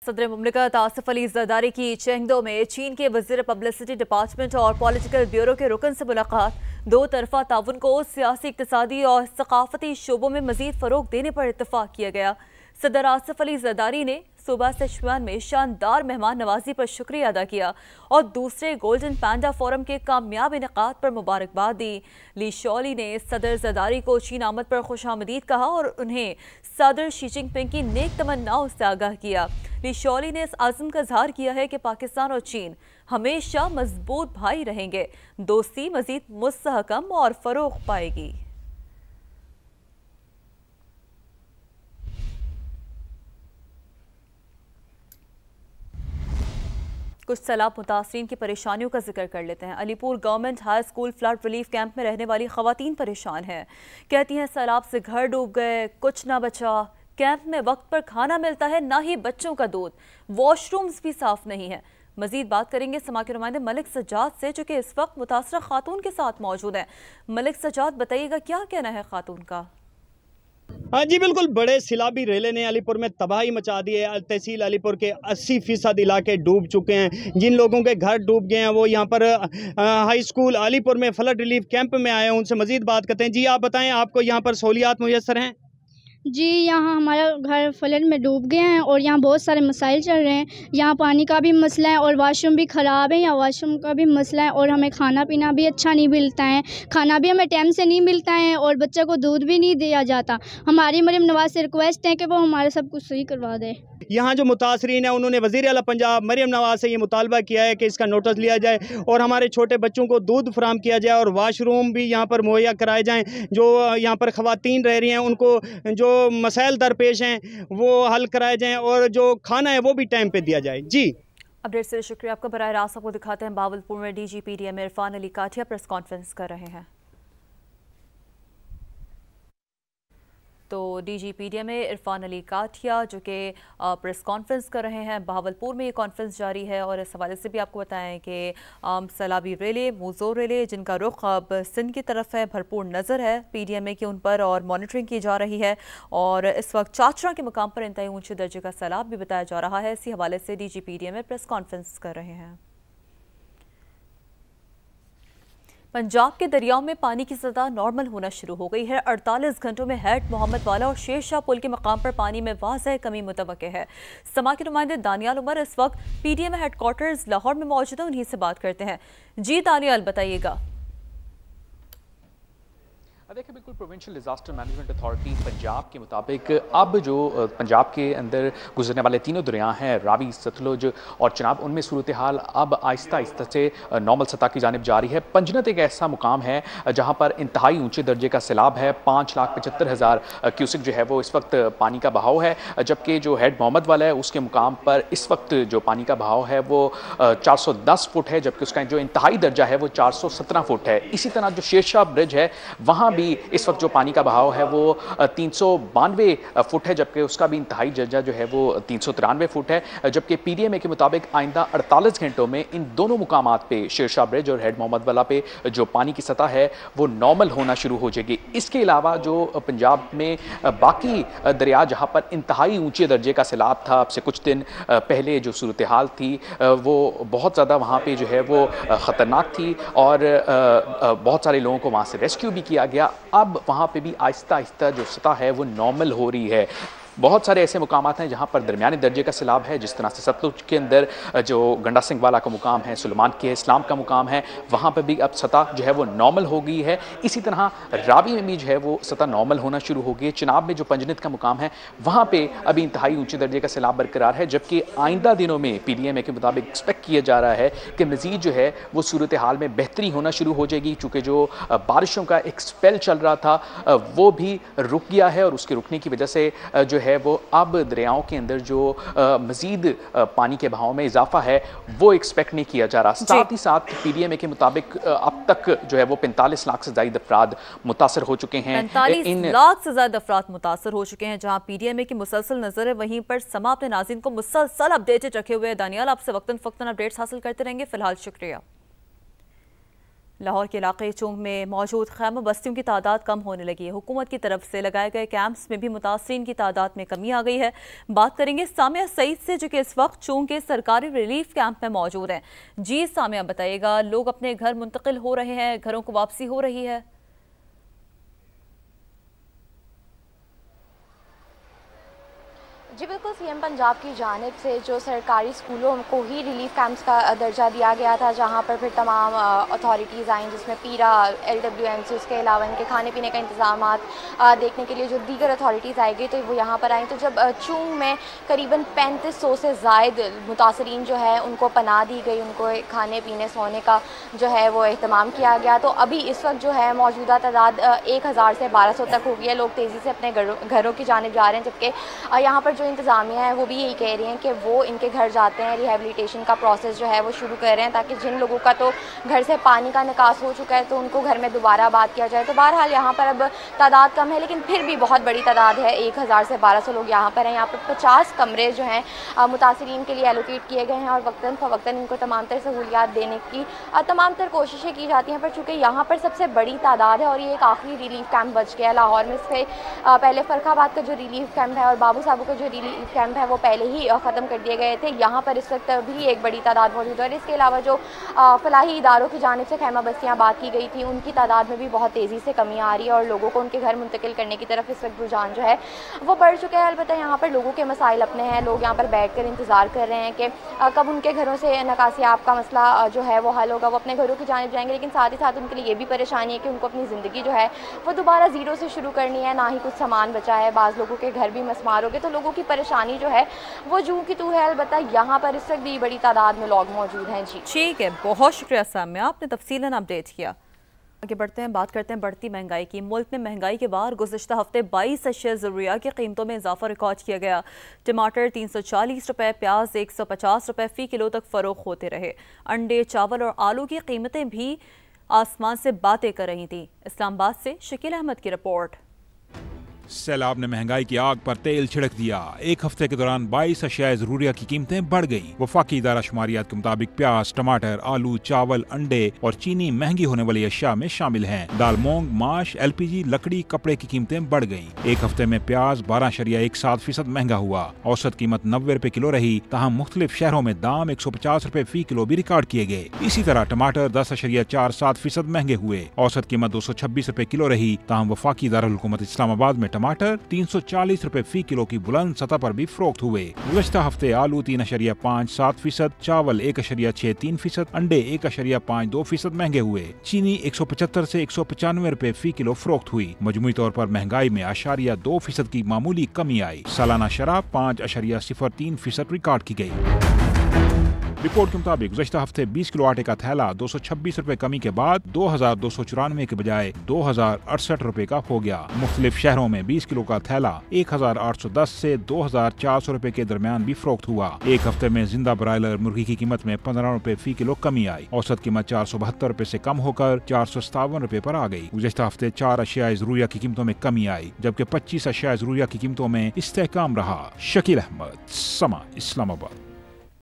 सदर मुमलिकत आसिफ अली जरदारी की चेंगदो में चीन के वज़ीर पब्लिसिटी डिपार्टमेंट और पॉलिटिकल ब्यूरो के रुकन से मुलाकात। दो तरफा ताउन को सियासी, इक़्तिसादी और सकाफती शोबों में मजीद फ़रोग देने पर इत्तफाक किया गया। सदर आसिफ अली जरदारी ने सूबा सिचुआन में शानदार मेहमान नवाजी पर शुक्रिया अदा किया और दूसरे गोल्डन पैंडा फोरम के कामयाब इनेकाद पर मुबारकबाद दी। ली शॉली ने सदर जरदारी को चीन आमद पर खुशामदीद कहा और उन्हें सदर शी जिनपिंग की नेक तमन्नाओं से आगाह किया। ली शॉली ने इस आज़म का इजहार किया है कि पाकिस्तान और चीन हमेशा मजबूत भाई रहेंगे। दोस्ती मजीद मुस्तहकम और फरोग पाएगी। कुछ सैलाब मुतासरीन की परेशानियों का जिक्र कर लेते हैं। Alipur government high school flood relief camp में रहने वाली खवातीन परेशान हैं। कहती हैं सैलाब से घर डूब गए, कुछ ना बचा। कैंप में वक्त पर खाना मिलता है, ना ही बच्चों का दूध। वॉशरूम्स भी साफ नहीं है। मजीद बात करेंगे समा के नुमाइंदे मलिक सज्जाद से, जो कि इस वक्त मुतासरा खातून के साथ मौजूद हैं। मलिक सज्जाद, बताइएगा क्या कहना है खातून का? हाँ जी बिल्कुल, बड़े सैलाबी रेले ने अलीपुर में तबाही मचा दी है। तहसील अलीपुर के 80% इलाके डूब चुके हैं। जिन लोगों के घर डूब गए हैं वो यहाँ पर हाई स्कूल अलीपुर में फ्लड रिलीफ कैंप में आए हैं। उनसे मजीद बात करते हैं। जी आप बताएं, आपको यहाँ पर सहूलियात मुयस्सर हैं? जी, यहाँ हमारा घर फ्लड में डूब गए हैं और यहाँ बहुत सारे मसाइल चल रहे हैं। यहाँ पानी का भी मसला है और वाशरूम भी ख़राब है। यहाँ वाशरूम का भी मसला है और हमें खाना पीना भी अच्छा नहीं मिलता है। खाना भी हमें टाइम से नहीं मिलता है और बच्चे को दूध भी नहीं दिया जाता। हमारी मरीम नवाज से रिक्वेस्ट है कि वो हमारे सब कुछ सही करवा दे। यहाँ जो मुतासरीन है उन्होंने वज़ीर आला पंजाब मरीम नवाज से ये मुतालबा किया है कि इसका नोटिस लिया जाए और हमारे छोटे बच्चों को दूध फराम किया जाए और वाशरूम भी यहाँ पर मुहैया कराए जाएँ। जो यहाँ पर ख़वातीन रह रही हैं उनको जो मसाइल दरपेश हैं वो हल कराए जाएँ और जो खाना है वो भी टाइम पे दिया जाए। जी अपडेट से शुक्रिया आपका। बराह रास्त आपको दिखाते हैं बावलपुर में DGPDM इरफान अली काठिया प्रेस कॉन्फ्रेंस कर रहे हैं। तो DGPDM में इरफान अली काठिया जो कि प्रेस कॉन्फ्रेंस कर रहे हैं। बहावलपुर में ये कॉन्फ्रेंस जारी है और इस हवाले से भी आपको बताएं कि सैलाबी रेले, मूजोर रेले जिनका रुख अब सिंध की तरफ है, भरपूर नज़र है PDMA की उन पर और मॉनिटरिंग की जा रही है। और इस वक्त चाचरा के मुकाम पर इंतहाई ऊंचे दर्जे का सैलाब भी बताया जा रहा है। इसी हवाले से DGPDM में प्रेस कॉन्फ्रेंस कर रहे हैं। पंजाब के दरियाओं में पानी की सतह नॉर्मल होना शुरू हो गई है। 48 घंटों में हेड मोहम्मद वाला और शेरशाह पुल के मकाम पर पानी में वाज़ह कमी मुतवक्के है। समा के नुमाइंदे दानियाल उमर इस वक्त PDMA हेडक्वार्टर्स लाहौर में मौजूद है, उन्हीं से बात करते हैं। जी दानियाल, बताइएगा। देखिए, बिल्कुल provincial disaster management authority Punjab के मुताबिक अब जो पंजाब के अंदर गुजरने वाले तीनों दरिया हैं, रावी, सतलुज और चनाब, उनमें सूरत हाल अब आहिस्ता आहिस्ता से नॉर्मल सतह की जानिब जा रही है। पंजनत एक ऐसा मुकाम है जहाँ पर इंतहाई ऊंचे दर्जे का सैलाब है। 5,75,000 क्यूसिक जो है वो इस वक्त पानी का बहाव है, जबकि जो हेड मोहम्मद वाला है उसके मुकाम पर इस वक्त जो पानी का बहाव है वो 410 फुट है, जबकि उसका जो इंतहाई दर्जा है वो 417 फुट है। इसी तरह जो शेरशाह ब्रिज है वहाँ भी इस वक्त जो पानी का बहाव है वो 392 फुट है, जबकि उसका भी इंतहाई दर्जा जो है वो 393 फुट है। जबकि PDMA के मुताबिक आइंदा 48 घंटों में इन दोनों मुकामात पे, शेरशाह ब्रिज और हेड मोहम्मद वाला पे, जो पानी की सतह है वो नॉर्मल होना शुरू हो जाएगी। इसके अलावा जो पंजाब में बाकी दरिया जहाँ पर इंतहाई ऊंचे दर्जे का सैलाब था, अब से कुछ दिन पहले जो सूरत हाल थी वो बहुत ज़्यादा वहाँ पर जो है वो ख़तरनाक थी और बहुत सारे लोगों को वहाँ से रेस्क्यू भी किया गया। अब वहाँ पे भी आहिस्ता आहिस्ता जो सतह है वो नॉर्मल हो रही है। बहुत सारे ऐसे मुकामात हैं जहाँ पर दरमियाने दर्जे का सैलाब है, जिस तरह से सतलुज के अंदर जो गंडा सिंह वाला का मुकाम है, सुलेमान के इस्लाम का मुकाम है, वहाँ पर भी अब सतह जो है वो नॉर्मल हो गई है। इसी तरह रावी में भी जो है वो सतह नॉर्मल होना शुरू हो गई है। चिनाब में जो पंजनित का मुकाम है वहाँ पर अभी इंतहाई ऊँचे दर्जे का सैलाब बरकरार है, जबकि आइंदा दिनों में PDMA के मुताबिक एक्सपेक्ट किया जा रहा है कि मज़ीद जो है वो सूरत हाल में बेहतरी होना शुरू हो जाएगी, चूँकि जो बारिशों का एक स्पेल चल रहा था वो भी रुक गया है और उसके रुकने की वजह से जो है वो अब दरियाओं के अंदर जो मजीद पानी के बहाव में इजाफा है वो एक्सपेक्ट नहीं किया जा रहा। साथ ही साथ PDMA के मुताबिक अब तक जो है वो 45 लाख से ज़ायद अफराद मुतासर हो चुके हैं। 45 लाख से ज़्यादा अफराद मुतासर हो चुके हैं। जहां PDMA की मुसलसल नजर है, वहीं पर समा अपने नाज़रीन को मुसलसल अपडेटेड रखे हुए। दानियाल, आपसे वक्तन फक्तन अपडेट्स हासिल करते रहेंगे। फिलहाल शुक्रिया। लाहौर के इलाके चुंग में मौजूद खैमा बस्तियों की तादाद कम होने लगी है। हुकूमत की तरफ से लगाए गए कैंप्स में भी मुतासरीन की तादाद में कमी आ गई है। बात करेंगे सामिया सईद से, जो कि इस वक्त चुंग के सरकारी रिलीफ कैंप में मौजूद हैं। जी सामिया, बताइएगा, लोग अपने घर मुंतकिल हो रहे हैं, घरों को वापसी हो रही है? जी बिल्कुल, सीएम पंजाब की जानिब से जो सरकारी स्कूलों को ही रिलीफ कैंप्स का दर्जा दिया गया था, जहां पर फिर तमाम अथॉरिटीज़ आई, जिसमें पीरा, LWMC, उसके अलावा इनके खाने पीने का इंतजाम देखने के लिए जो दीगर अथॉरिटीज़ आई गई तो वो यहाँ पर आई। तो जब चुंग में करीबन 3500 से ज़ायद मुतासरीन जो है उनको पनाह दी गई, उनको खाने पीने सोने का जो है वो एहतमाम किया गया। तो अभी इस वक्त जो है मौजूदा तादाद 1000 से 1200 तक हो गई है। लोग तेज़ी से अपने घरों की जानिब जा रहे हैं, जबकि यहाँ पर इंतज़ामिया है वो भी यही कह रही हैं कि वो इनके घर जाते हैं, रिहेबिलिटेशन का प्रोसेस जो है वो शुरू कर रहे हैं, ताकि जिन लोगों का तो घर से पानी का निकास हो चुका है तो उनको घर में दोबारा आबाद किया जाए। तो बहरहाल यहाँ पर अब तादाद कम है, लेकिन फिर भी बहुत बड़ी तादाद है। 1000 से 1200 लोग यहाँ पर हैं। यहाँ पर 50 कमरे जो हैं मुतासरीन के लिए एलोकेट किए गए हैं और वक्तन फ़वक्तन इनको तमाम तर सहूलियात देने की तमाम तर कोशिशें की जाती हैं। पर चूँकि यहाँ पर सबसे बड़ी तादाद है और ये एक आखिरी रिलीफ कैंप बच गया है लाहौर में। इससे पहले फ़रखाबाद का जो रिलीफ कैंप है और बाबू साहब का जो रिलीफ कैंप है वो पहले ही ख़त्म कर दिए गए थे। यहाँ पर इस वक्त भी एक बड़ी तादाद मौजूद है और इसके अलावा जो फलाही इदारों की जानिब से खैमा बस्तियाँ बात की गई थी, उनकी तादाद में भी बहुत तेज़ी से कमी आ रही है और लोगों को उनके घर मुंतकिल करने की तरफ इस वक्त रुझान जो है वो बढ़ चुका है। अलबत्ता यहाँ पर लोगों के मसाइल अपने हैं। लोग यहाँ पर बैठ कर इंतज़ार कर रहे हैं कि कब उनके घरों से निकासी आपका मसला जो है वो हल होगा, वो अपने घरों की जानिब जाएंगे। लेकिन साथ ही साथ उनके लिए ये भी परेशानी है कि उनको अपनी ज़िंदगी जो है वो दोबारा ज़ीरो से शुरू करनी है, ना ही कुछ सामान बचा है। बाज़ लोगों के घर भी मसमार हो गए, तो लोगों की परेशानी जो है वो जूं की तू है। अलबत्ता यहाँ पर इस वक्त भी बड़ी तादाद में लोग मौजूद हैं। जी ठीक है, बहुत शुक्रिया सामिया, आपने तफसीलन अपडेट किया। आगे बढ़ते हैं, बात करते हैं बढ़ती महंगाई की। मुल्क में महंगाई के बाद गुज़िश्ता हफ्ते 22 अशिया ज़रूरिया की कीमतों में इजाफा रिकॉर्ड किया गया। टमाटर 340 रुपये, प्याज 150 रुपये फ़ी किलो तक फ़रोख्त होते रहे। अंडे, चावल और आलू की कीमतें भी आसमान से बातें कर रही थीं। इस्लामाबाद से शकील अहमद की रिपोर्ट। सैलाब ने महंगाई की आग पर तेल छिड़क दिया। एक हफ्ते के दौरान 22 अशिया ज़रूरिया की कीमतें बढ़ गईं। वफाकी इदारा शुमारियात के मुताबिक प्याज, टमाटर, आलू, चावल, अंडे और चीनी महंगी होने वाली अशिया में शामिल हैं। दाल, मूंग, माश, LPG, लकड़ी, कपड़े की कीमतें बढ़ गईं। एक हफ्ते में प्याज 12.17% महंगा हुआ। औसत कीमत 90 रुपए किलो रही। तहम मुख्तलिफ शहरों में दाम 150 रुपए फी किलो भी रिकॉर्ड किए गए। इसी तरह टमाटर 10.47% महंगे हुए। औसत कीमत 226 रुपए किलो रही। तहम वफाकी इदारा हुकूमत इस्लामाबाद में टमाटर 340 रुपए फी किलो की बुलंद सतह पर भी फरोख्त हुए। गुज़श्ता हफ्ते आलू 3.57%, चावल 1.63%, अंडे 1.52% महंगे हुए। चीनी 175 से 195 रुपए फी किलो फरोख्त हुई। मजमूई तौर पर महंगाई में 0.2% की मामूली कमी आई। सालाना शराब 5.03% रिकॉर्ड की गई। रिपोर्ट के मुताबिक गुज़श्ता हफ्ते 20 किलो आटे का थैला 226 रुपए कमी के बाद 2294 के बजाय 2068 रुपए का हो गया। मुख्तलिफ शहरों में 20 किलो का थैला 1810 से 2400 रुपए के दरमियान भी फरोख्त हुआ। एक हफ्ते में जिंदा ब्रायलर मुर्गी की कीमत में 15 रुपए फी किलो कमी आई। औसत कीमत 472 रुपए से कम होकर 457 रुपए पर आ गई। गुज़श्ता हफ्ते 4 अशिया ज़रूरिया की कीमतों में कमी आई, जबकि 25 अशिया ज़रूरिया की कीमतों में इस्तेहकाम रहा। शकील अहमद, समा, इस्लामाबाद।